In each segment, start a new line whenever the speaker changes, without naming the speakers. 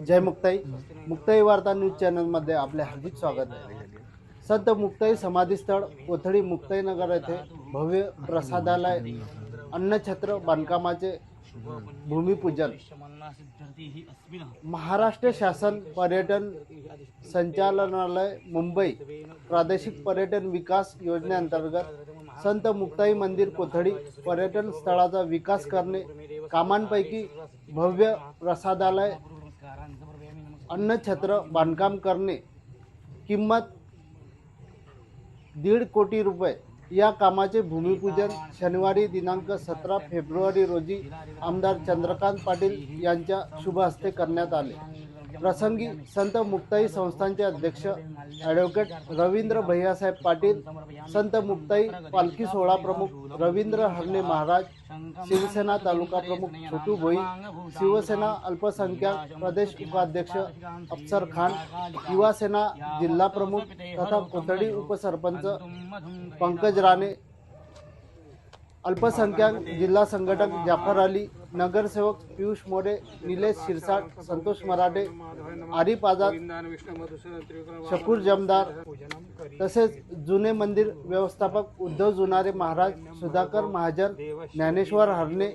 जय मुक्ताई. मुक्ताई वार्ता न्यूज चॅनलमध्ये आपले हार्दिक स्वागत आहे. संत मुक्ताई समाधीस्थळ कोथळी मुक्ताईनगर येथे भव्य प्रसादालय अन्नछत्र बांधकामाचे भूमिपूजन. महाराष्ट्र शासन पर्यटन संचालनालय मुंबई प्रादेशिक पर्यटन विकास योजनेअंतर्गत संत मुक्ताई मंदिर कोथळी पर्यटन स्थळाचा विकास करणे, कामांपैकी भव्य प्रसादालय अन्नछत्र बांधकाम करणे, किंमत 1.5 कोटी रुपये. या कामाचे भूमिपूजन शनिवारी दिनांक 17 फेब्रुवारी रोजी आमदार चंद्रकांत पाटील यांच्या शुभ हस्ते करण्यात आले. प्रसंगी संत मुक्ताई संस्थानचे अध्यक्ष ॲडव्होकेट रवींद्र भैयासाहेब पाटील, संत मुक्ताई पालखी सोहळा प्रमुख रवींद्र हरणे महाराज, शिवसेना तालुका प्रमुख छोटू भोई, शिवसेना अल्पसंख्याक प्रदेश उपाध्यक्ष अफसर खान, युवा सेना जिल्हा प्रमुख तथा कोथळी उपसरपंच पंकज राणे, अल्पसंख्याक जिल्हा संघटक जाफर अली, नगरसेवक पियुष मोरे, निलेश शिरसाट, संतोष मराठे, आरिफ आझाद, शकूर जमदार तसेच जुने मंदिर व्यवस्थापक उद्धव जुनारे महाराज, सुधाकर महाजन, ज्ञानेश्वर हरणे,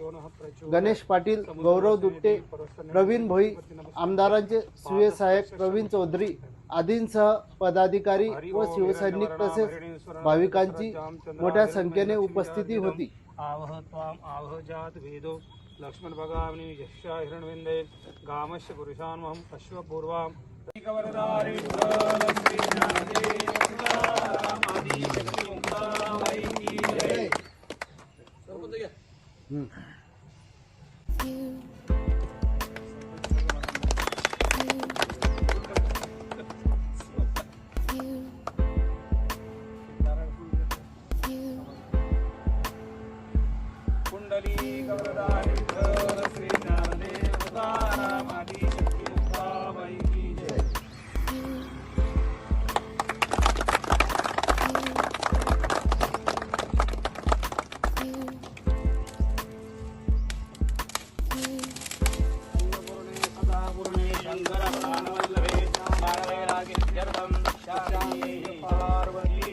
गणेश पाटील, गौरव दुट्टे, प्रवीण भोई, आमदारांचे सुये सहाय्यक प्रवीण चौधरी आदींसह पदाधिकारी व शिवसैनिक तसेच भाविकांची मोठ्या संख्येने उपस्थिती होती.
लक्ष्मण भगावनी यशा हिरणविंदे गामस्य पुरुषान्वहं अश्वपूर्वां कवरदारि श्री ज्ञानदेव आदि शक्ति मुक्ताई की जय. कुंडली कवरदारि श्री ज्ञानदेव आदि शक्ति मुक्ताई की जय. सदापूर्णे शंकर प्राणवल्लभे पार्वती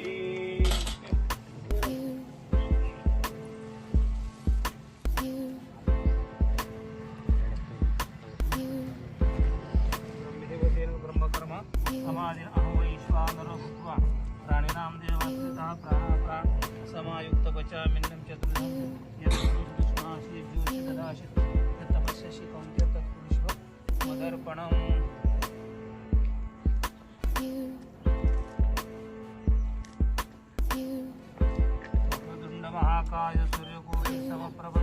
ब्रह्मकर्म समाधिन अहवैश्वानरो भूत्वा प्राणिनां देवस्थितः प्राणाप्राण समायुक्त पचामिन्नं चतुर्धं यद्विष्मासि ज्योति ददाशि तपस्यसि कौन्तेय तत्पुरुषः मदर्पणम्. वक्रतुण्ड महाकाय सूर्यकोटि समप्रभ